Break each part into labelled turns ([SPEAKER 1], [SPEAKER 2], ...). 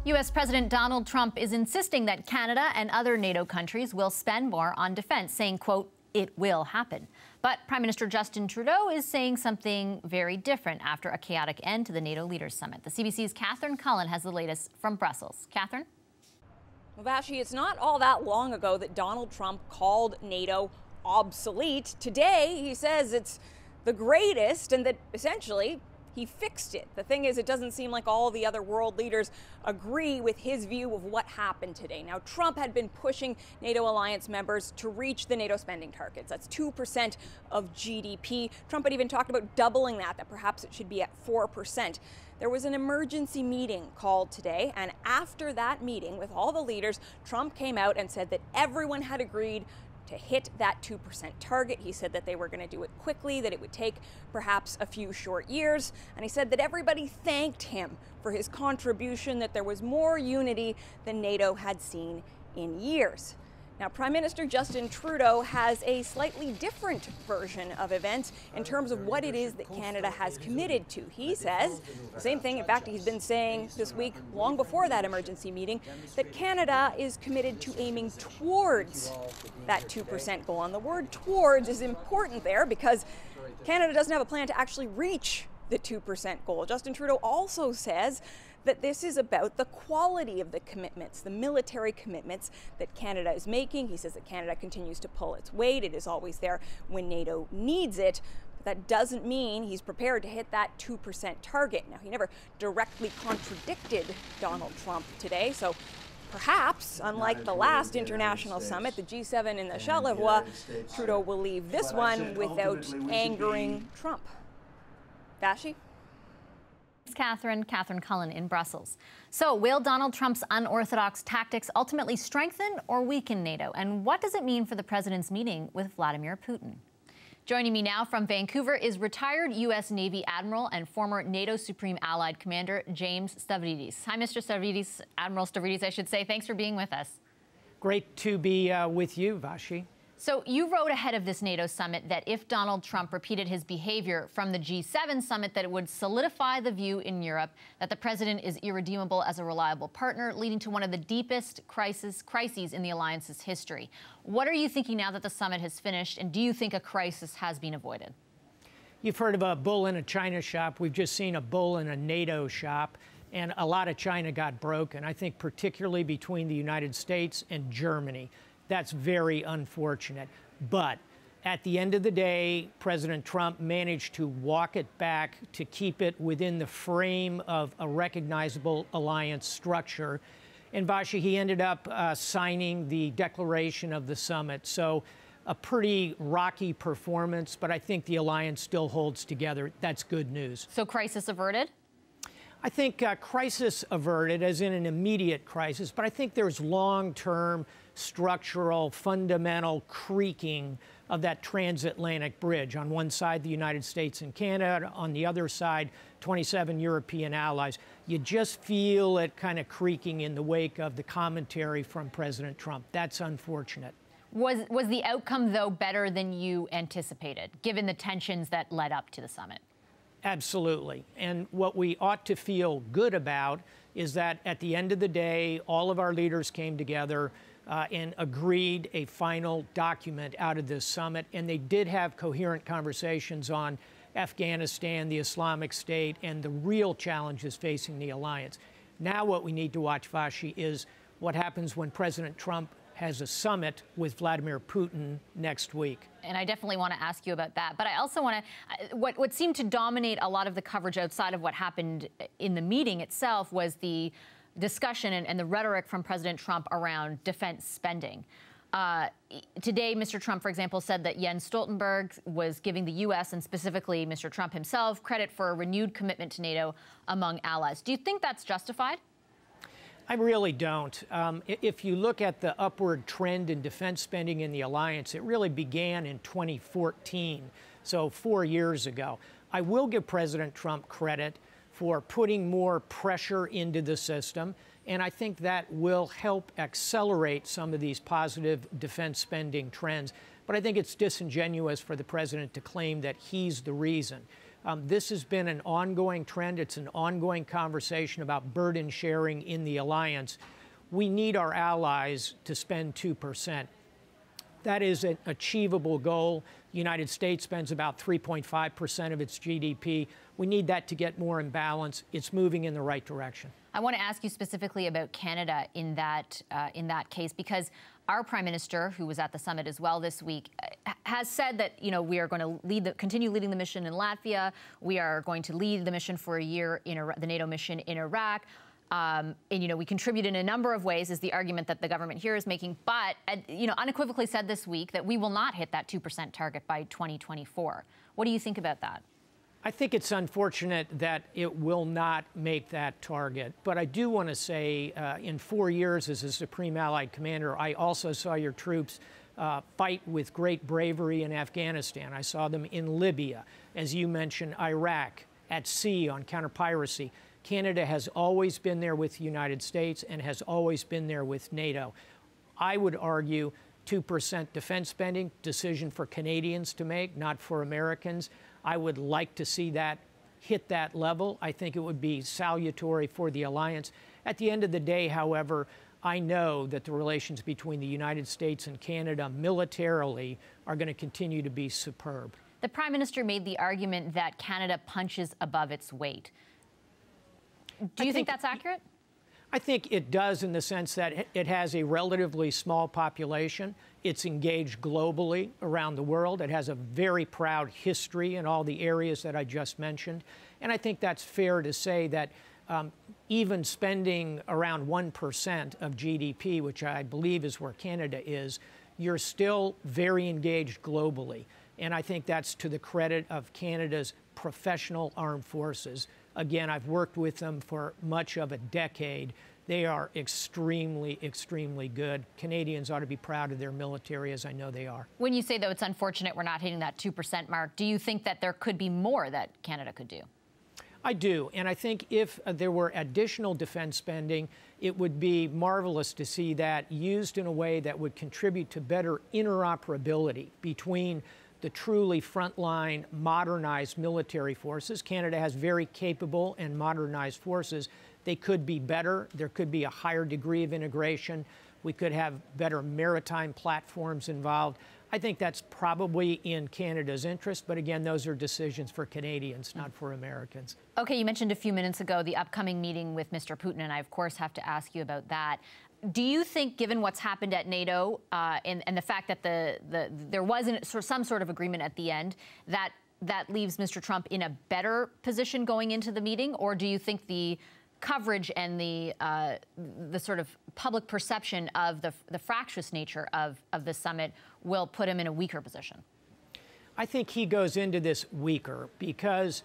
[SPEAKER 1] U.S. President Donald Trump is insisting that Canada and other NATO countries will spend more on defense, saying, quote, "It will happen." But Prime Minister Justin Trudeau is saying something very different after a chaotic end to the NATO Leaders Summit. The CBC's Catherine Cullen has the latest from Brussels. Catherine?
[SPEAKER 2] Well, Vashi, it's not all that long ago that Donald Trump called NATO obsolete. Today, he says it's the greatest and that essentially he fixed it. The thing is, it doesn't seem like all the other world leaders agree with his view of what happened today. Now, Trump had been pushing NATO alliance members to reach the NATO spending targets. That's 2% of GDP. Trump had even talked about doubling that perhaps it should be at 4%. There was an emergency meeting called today, and after that meeting with all the leaders, Trump came out and said that everyone had agreed to hit that 2% target. He said that they were going to do it quickly, that it would take perhaps a few short years. And he said that everybody thanked him for his contribution, that there was more unity than NATO had seen in years. Now, Prime Minister Justin Trudeau has a slightly different version of events in terms of what it is that Canada has committed to. He says the same thing, in fact, he's been saying this week, long before that emergency meeting, that Canada is committed to aiming towards that 2% goal. And the word towards is important there because Canada doesn't have a plan to actually reach the 2% goal. Justin Trudeau also says that this is about the quality of the commitments, the military commitments that Canada is making. He says that Canada continues to pull its weight. It is always there when NATO needs it. But that doesn't mean he's prepared to hit that 2% target. Now, he never directly contradicted Donald Trump today, so perhaps, unlike the last international summit, the G7 in the Charlevoix, Trudeau will leave this one without angering Trump. Vashi?
[SPEAKER 1] Catherine Cullen in Brussels. So, will Donald Trump's unorthodox tactics ultimately strengthen or weaken NATO? And what does it mean for the president's meeting with Vladimir Putin? Joining me now from Vancouver is retired U.S. Navy Admiral and former NATO Supreme Allied Commander James Stavridis. Hi, Mr. Stavridis, Admiral Stavridis, I should say. Thanks for being with us.
[SPEAKER 3] Great to be with you, Vashi.
[SPEAKER 1] So you wrote ahead of this NATO summit that if Donald Trump repeated his behavior from the G7 summit, that it would solidify the view in Europe that the president is irredeemable as a reliable partner, leading to one of the deepest crises in the alliance's history. What are you thinking now that the summit has finished, and do you think a crisis has been avoided?
[SPEAKER 3] You've heard of a bull in a China shop. We've just seen a bull in a NATO shop, and a lot of China got broken, I think particularly between the United States and Germany. That's very unfortunate. But at the end of the day, President Trump managed to walk it back to keep it within the frame of a recognizable alliance structure. And Vashi, he ended up signing the declaration of the summit. So a pretty rocky performance, but I think the alliance still holds together. That's good news.
[SPEAKER 1] So crisis averted?
[SPEAKER 3] I think crisis averted, as in an immediate crisis, but I think there's long-term structural, fundamental creaking of that transatlantic bridge. On one side, the United States and Canada. On the other side, 27 European allies. You just feel it kind of creaking in the wake of the commentary from President Trump. That's unfortunate.
[SPEAKER 1] Was the outcome, though, better than you anticipated, given the tensions that led up to the summit?
[SPEAKER 3] Absolutely. And what we ought to feel good about is that at the end of the day, all of our leaders came together and agreed a final document out of this summit. And they did have coherent conversations on Afghanistan, the Islamic State, and the real challenges facing the alliance. Now what we need to watch, Vashi, is what happens when President Trump has a summit with Vladimir Putin next week.
[SPEAKER 1] And I definitely want to ask you about that. But I also want to, what seemed to dominate a lot of the coverage outside of what happened in the meeting itself was the discussion and the rhetoric from President Trump around defense spending. Today, Mr. Trump, for example, said that Jens Stoltenberg was giving the U.S. and specifically Mr. Trump himself credit for a renewed commitment to NATO among allies. Do you think that's justified?
[SPEAKER 3] I really don't. If you look at the upward trend in defense spending in the alliance, it really began in 2014, so 4 years ago. I will give President Trump credit for putting more pressure into the system, and I think that will help accelerate some of these positive defense spending trends. But I think it's disingenuous for the president to claim that he's the reason. This has been an ongoing trend. It's an ongoing conversation about burden sharing in the alliance. We need our allies to spend 2%. That is an achievable goal. The United States spends about 3.5% of its GDP. We need that to get more in balance. It's moving in the right direction.
[SPEAKER 1] I want to ask you specifically about Canada in that case, because our Prime Minister, who was at the summit as well this week, has said that, you know, we are going to continue leading the mission in Latvia. We are going to lead the mission for a year in the NATO mission in Iraq. And, you know, we contribute in a number of ways, is the argument that the government here is making. But, you know, unequivocally said this week that we will not hit that 2% target by 2024. What do you think about that?
[SPEAKER 3] I think it's unfortunate that it will not make that target. But I do want to say, in 4 years as a Supreme Allied Commander, I also saw your troops fight with great bravery in Afghanistan. I saw them in Libya, as you mentioned, Iraq, at sea on counter-piracy. Canada has always been there with the United States and has always been there with NATO. I would argue 2% defense spending, decision for Canadians to make, not for Americans. I would like to see that hit that level. I think it would be salutary for the alliance. At the end of the day, however, I know that the relations between the United States and Canada militarily are going to continue to be superb.
[SPEAKER 1] The Prime Minister made the argument that Canada punches above its weight. Do you think that's accurate?
[SPEAKER 3] I think it does, in the sense that it has a relatively small population. It's engaged globally around the world. It has a very proud history in all the areas that I just mentioned. And I think that's fair to say that even spending around 1% of GDP, which I believe is where Canada is, you're still very engaged globally. And I think that's to the credit of Canada's professional armed forces. Again, I've worked with them for much of a decade. They are extremely, extremely good. Canadians ought to be proud of their military, as I know they are.
[SPEAKER 1] When you say, though, it's unfortunate we're not hitting that 2% mark, do you think that there could be more that Canada could do?
[SPEAKER 3] I do. And I think if there were additional defense spending, it would be marvelous to see that used in a way that would contribute to better interoperability between the truly frontline, modernized military forces. Canada has very capable and modernized forces. They could be better. There could be a higher degree of integration. We could have better maritime platforms involved. I think that's probably in Canada's interest. But again, those are decisions for Canadians, not for Americans.
[SPEAKER 1] Okay, you mentioned a few minutes ago the upcoming meeting with Mr. Putin, and I, of course, have to ask you about that. Do you think, given what's happened at NATO and the fact that there wasn't some sort of agreement at the end, that leaves Mr. Trump in a better position going into the meeting? Or do you think the coverage and the sort of public perception of the fractious nature of the summit will put him in a weaker position?
[SPEAKER 3] I think he goes into this weaker because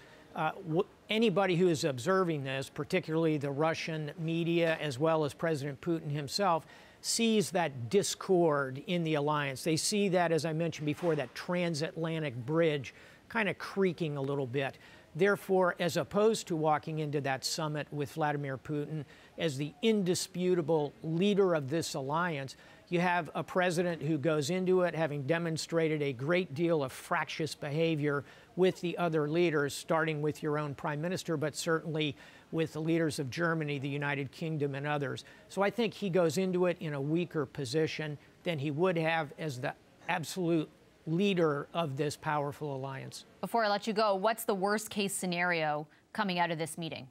[SPEAKER 3] anybody who is observing this, particularly the Russian media as well as President Putin himself, sees that discord in the alliance. They see that, as I mentioned before, that transatlantic bridge kind of creaking a little bit. Therefore, as opposed to walking into that summit with Vladimir Putin as the indisputable leader of this alliance, you have a president who goes into it having demonstrated a great deal of fractious behavior with the other leaders, starting with your own prime minister, but certainly with the leaders of Germany, the United Kingdom, and others. So I think he goes into it in a weaker position than he would have as the absolute leader of this powerful alliance.
[SPEAKER 1] Before I let you go, what's the worst case scenario coming out of this meeting?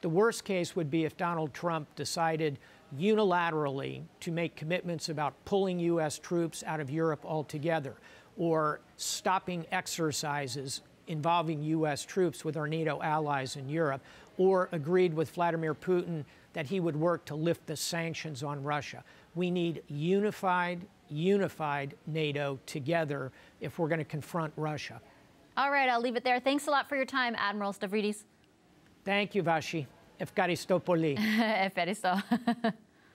[SPEAKER 3] The worst case would be if Donald Trump decided unilaterally to make commitments about pulling U.S. troops out of Europe altogether, or stopping exercises involving U.S. troops with our NATO allies in Europe, or agreed with Vladimir Putin that he would work to lift the sanctions on Russia. We need unified NATO together if we're going to confront Russia.
[SPEAKER 1] All right, I'll leave it there. Thanks a lot for your time, Admiral Stavridis.
[SPEAKER 3] Thank you, Vashi. Efkaristo poli.
[SPEAKER 1] Efkaristo.